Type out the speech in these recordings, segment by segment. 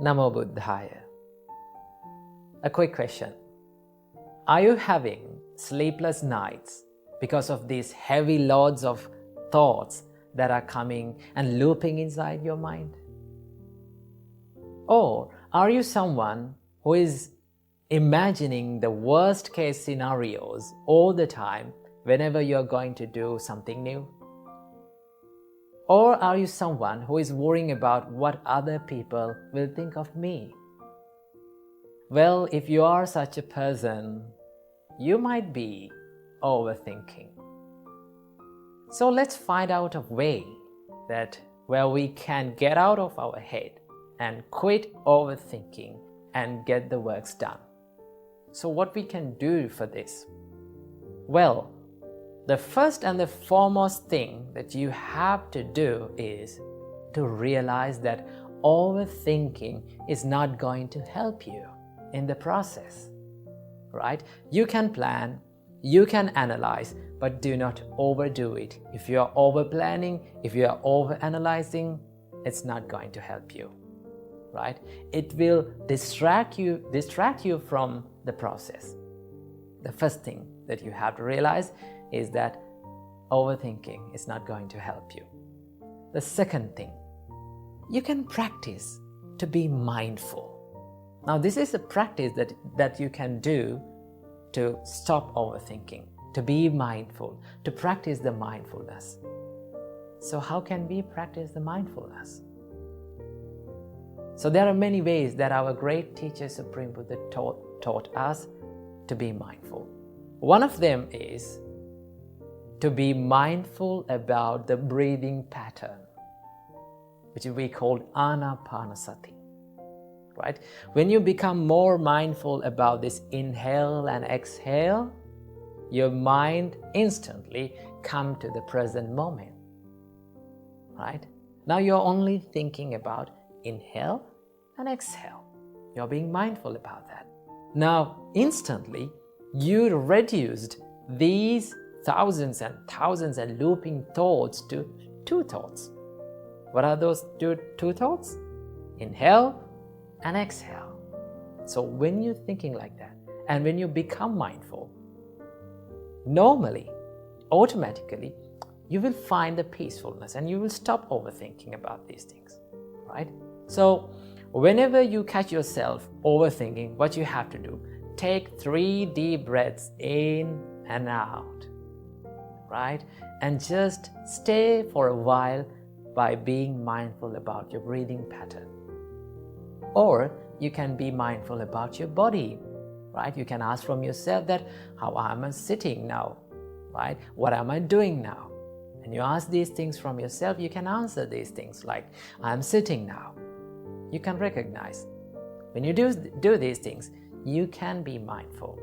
Namo Buddhaya. A quick question. Are you having sleepless nights because of these heavy loads of thoughts that are coming and looping inside your mind? Or are you someone who is imagining the worst case scenarios all the time whenever you're going to do something new? Or are you someone who is worrying about what other people will think of me? Well, if you are such a person, you might be overthinking. So let's find out a way where we can get out of our head and quit overthinking and get the works done. So what we can do for this? Well, the first and the foremost thing that you have to do is to realize that overthinking is not going to help you in the process, right? You can plan, you can analyze, but do not overdo it. If you are over planning, if you are over analyzing, it's not going to help you, right? It will distract you from the process. The first thing that you have to realize is that overthinking is not going to help you. The second thing, you can practice to be mindful. Now, this is a practice that you can do to stop overthinking, to be mindful, to practice the mindfulness. So how can we practice the mindfulness? So there are many ways that our great teacher Supreme Buddha taught us to be mindful. One of them is to be mindful about the breathing pattern, which we call anapanasati, right? When you become more mindful about this inhale and exhale, your mind instantly comes to the present moment, right? Now you're only thinking about inhale and exhale. You're being mindful about that. Now, instantly, you reduced these thousands and thousands and looping thoughts to two thoughts. What are those two thoughts? Inhale and exhale. So when you're thinking like that, and when you become mindful, normally, automatically, you will find the peacefulness and you will stop overthinking about these things, right? So whenever you catch yourself overthinking, what you have to do, take 3 deep breaths in and out, right? And just stay for a while by being mindful about your breathing pattern. Or you can be mindful about your body, right? You can ask from yourself that, how am I sitting now, right? What am I doing now? And you ask these things from yourself, you can answer these things like, I'm sitting now. You can recognize. When you do these things, you can be mindful.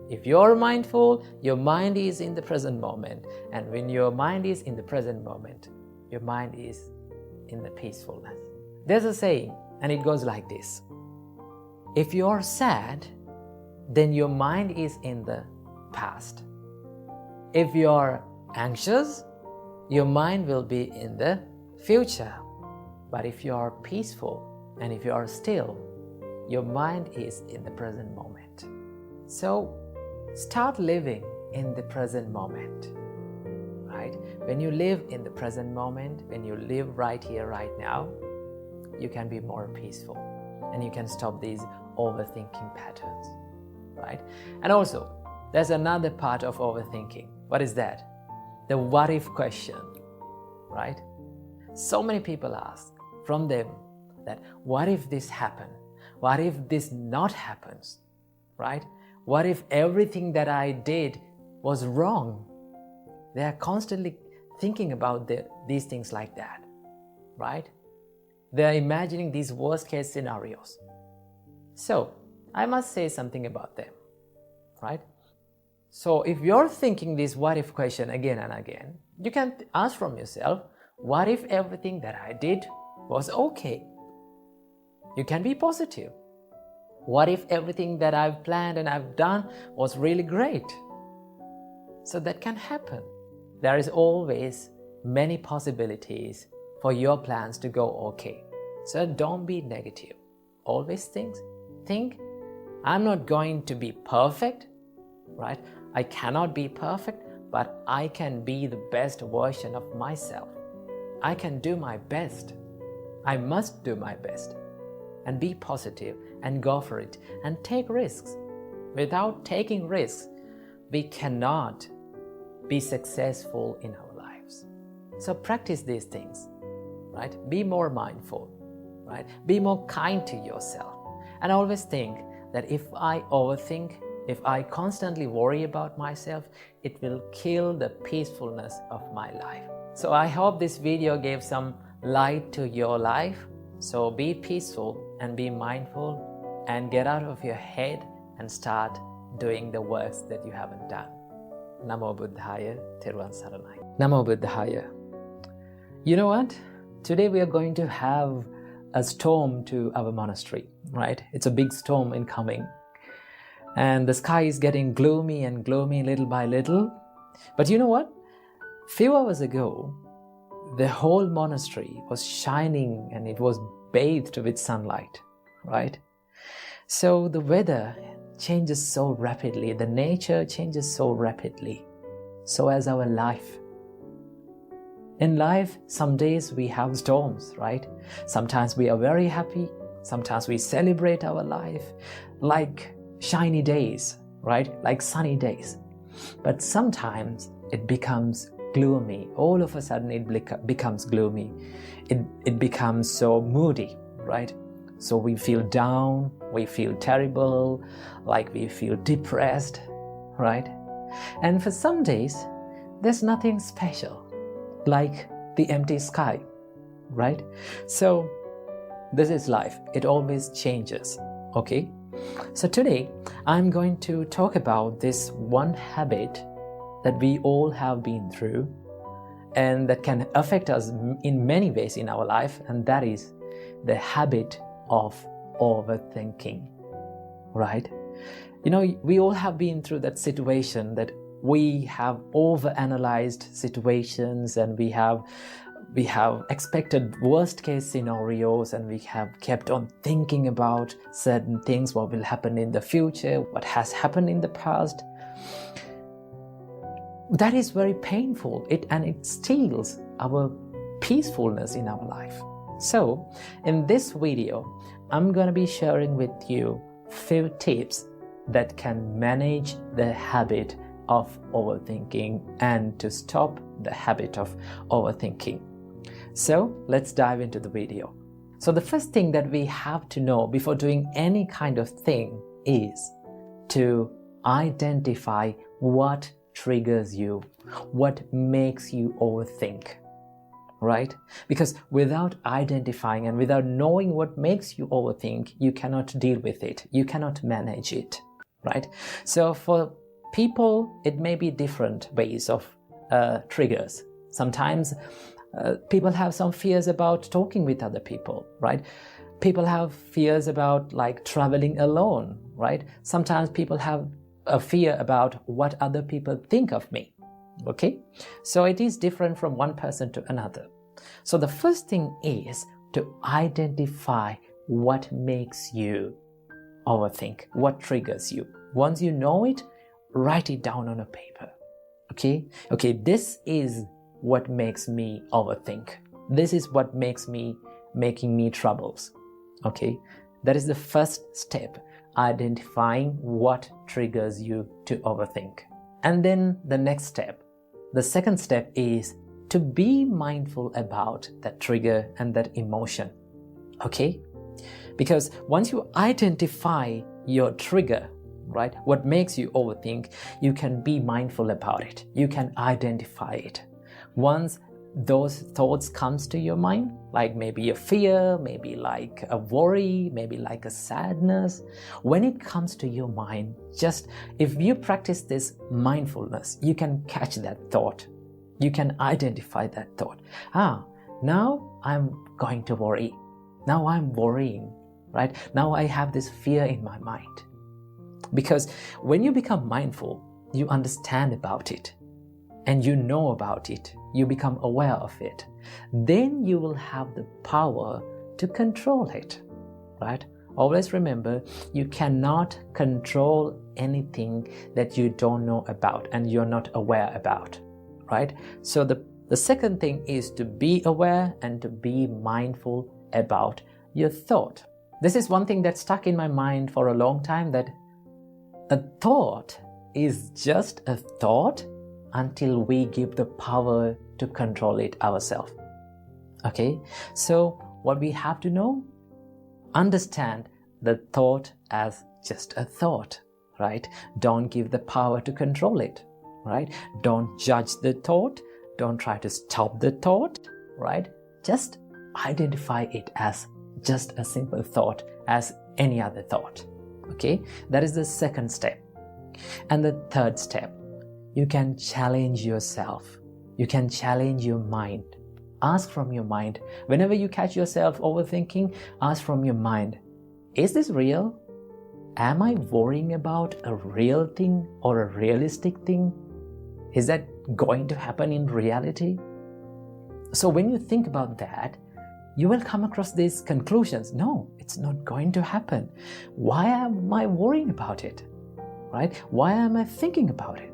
If you're mindful, your mind is in the present moment. And when your mind is in the present moment, your mind is in the peacefulness. There's a saying, and it goes like this. If you're sad, then your mind is in the past. If you're anxious, your mind will be in the future. But if you're peaceful and if you're still, your mind is in the present moment. So start living in the present moment, right? When you live in the present moment, when you live right here, right now, you can be more peaceful and you can stop these overthinking patterns, right? And also, there's another part of overthinking. What is that? The what if question, right? So many people ask from them that, what if this happened? What if this not happens, right? What if everything that I did was wrong? They are constantly thinking about these things like that, right? They are imagining these worst case scenarios. So, I must say something about them, right? So, if you're thinking this what if question again and again, you can ask from yourself, what if everything that I did was okay? You can be positive. What if everything that I've planned and I've done was really great? So that can happen. There is always many possibilities for your plans to go okay. So don't be negative. always think, I'm not going to be perfect, right? I cannot be perfect, but I can be the best version of myself. I can do my best. I must do my best. And be positive and go for it and take risks. Without taking risks, we cannot be successful in our lives. So practice these things, right? Be more mindful, right? Be more kind to yourself. And always think that if I overthink, if I constantly worry about myself, it will kill the peacefulness of my life. So I hope this video gave some light to your life. So be peaceful and be mindful and get out of your head and start doing the works that you haven't done. Namo Buddhaya, Thirwan Saranai. Namo Buddhaya. You know what? Today we are going to have a storm to our monastery, right? It's a big storm incoming. And the sky is getting gloomy and gloomy little by little. But you know what? Few hours ago, the whole monastery was shining and it was bathed with sunlight, right? So the weather changes so rapidly, the nature changes so rapidly. So as our life. In life, some days we have storms, right? Sometimes we are very happy. Sometimes we celebrate our life like shiny days, right? Like sunny days. But sometimes it becomes gloomy. All of a sudden it becomes gloomy. It becomes so moody, right? So we feel down, we feel terrible, like we feel depressed, right? And for some days, there's nothing special, like the empty sky, right? So this is life. It always changes, okay? So today, I'm going to talk about this one habit that we all have been through and that can affect us in many ways in our life, and that is the habit of overthinking, right? You know, we all have been through that situation that we have overanalyzed situations and we have expected worst case scenarios and we have kept on thinking about certain things, what will happen in the future, what has happened in the past. That is very painful, and it steals our peacefulness in our life. So in this video, I'm going to be sharing with you few tips that can manage the habit of overthinking and to stop the habit of overthinking. So let's dive into the video. So the first thing that we have to know before doing any kind of thing is to identify what triggers you, what makes you overthink, right? Because without identifying and without knowing what makes you overthink, you cannot deal with it, you cannot manage it, right? So for people, it may be different ways of triggers. Sometimes people have some fears about talking with other people, right? People have fears about like traveling alone, right? Sometimes people have a fear about what other people think of me, okay? So it is different from one person to another. So the first thing is to identify what makes you overthink, what triggers you. Once you know it, write it down on a paper, okay? Okay, this is what makes me overthink. This is what making me troubles, okay? That is the first step, identifying what triggers you to overthink. And then the next step, the second step is to be mindful about that trigger and that emotion, okay? Because once you identify your trigger, right, what makes you overthink, you can be mindful about it. You can identify it. Once those thoughts comes to your mind, like maybe a fear, maybe like a worry, maybe like a sadness, when it comes to your mind, just if you practice this mindfulness, you can catch that thought. You can identify that thought. Now I'm going to worry. Now I'm worrying, right? Now I have this fear in my mind. Because when you become mindful, you understand about it and you know about it, you become aware of it, then you will have the power to control it, right? Always remember, you cannot control anything that you don't know about and you're not aware about, right? So the second thing is to be aware and to be mindful about your thought. This is one thing that stuck in my mind for a long time, that a thought is just a thought until we give the power to control it ourselves. Okay, so what we have to know, understand the thought as just a thought, right? Don't give the power to control it, right? Don't judge the thought. Don't try to stop the thought, right? Just identify it as just a simple thought, as any other thought. Okay, that is the second step. And the third step, you can challenge yourself. You can challenge your mind. Ask from your mind. Whenever you catch yourself overthinking, ask from your mind, is this real? Am I worrying about a real thing or a realistic thing? Is that going to happen in reality? So when you think about that, you will come across these conclusions. No, it's not going to happen. Why am I worrying about it? Right? Why am I thinking about it?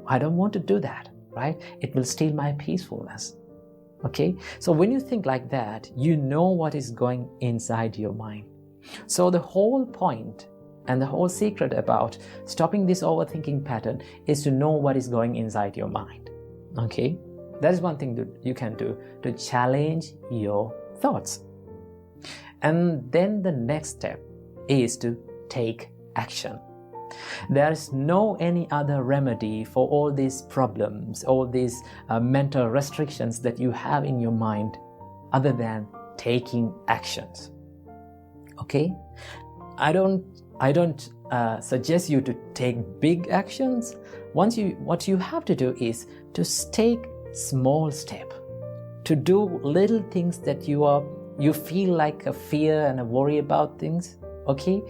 I don't want to do that, right? It will steal my peacefulness. Okay? So when you think like that, you know what is going inside your mind. So the whole point and the whole secret about stopping this overthinking pattern is to know what is going inside your mind. Okay? That is one thing that you can do to challenge your thoughts. And then the next step is to take action. There is no any other remedy for all these problems, all these mental restrictions that you have in your mind other than taking actions. Okay? I don't suggest you to take big actions. What you have to do is to take small step, to do little things that you feel like a fear and a worry about things. Okay?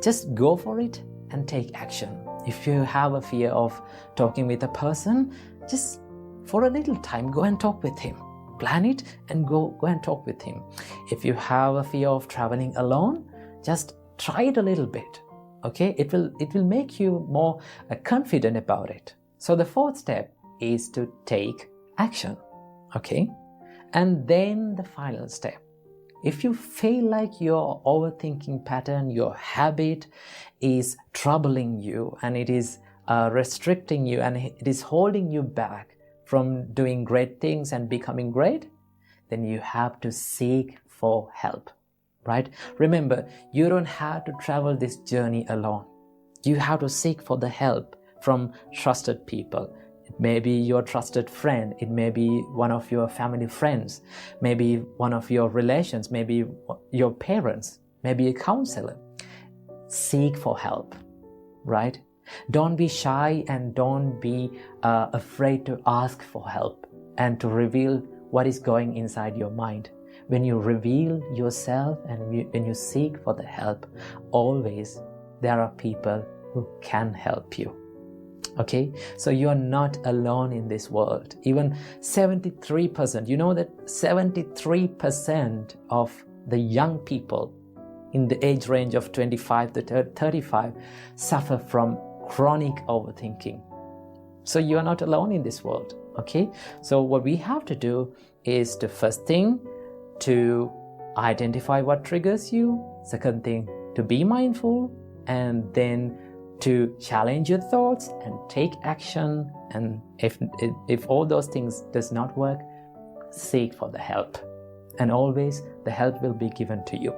Just go for it and take action. If you have a fear of talking with a person, just for a little time go and talk with him. Plan it and go and talk with him. If you have a fear of traveling alone, just try it a little bit. Okay, it will make you more confident about it. So the fourth step is to take action. Okay, and then the final step. If you feel like your overthinking pattern, your habit is troubling you and it is restricting you and it is holding you back from doing great things and becoming great, then you have to seek for help, right? Remember, you don't have to travel this journey alone. You have to seek for the help from trusted people. It may be your trusted friend, it may be one of your family friends, maybe one of your relations, maybe your parents, maybe a counselor. Seek for help, right? Don't be shy and don't be afraid to ask for help and to reveal what is going inside your mind. When you reveal yourself and when you seek for the help, always there are people who can help you. Okay, so you are not alone in this world. Even 73%, you know that 73% of the young people in the age range of 25 to 35 suffer from chronic overthinking. So you are not alone in this world. Okay, so what we have to do is to first thing, to identify what triggers you. Second thing, to be mindful, and then to challenge your thoughts and take action. And if all those things does not work, seek for the help. And always the help will be given to you.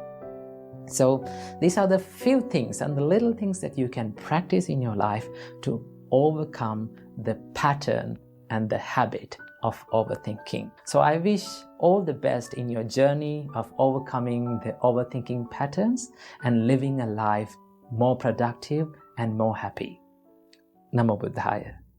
So these are the few things and the little things that you can practice in your life to overcome the pattern and the habit of overthinking. So I wish all the best in your journey of overcoming the overthinking patterns and living a life more productive and more happy. Namo Buddhaya.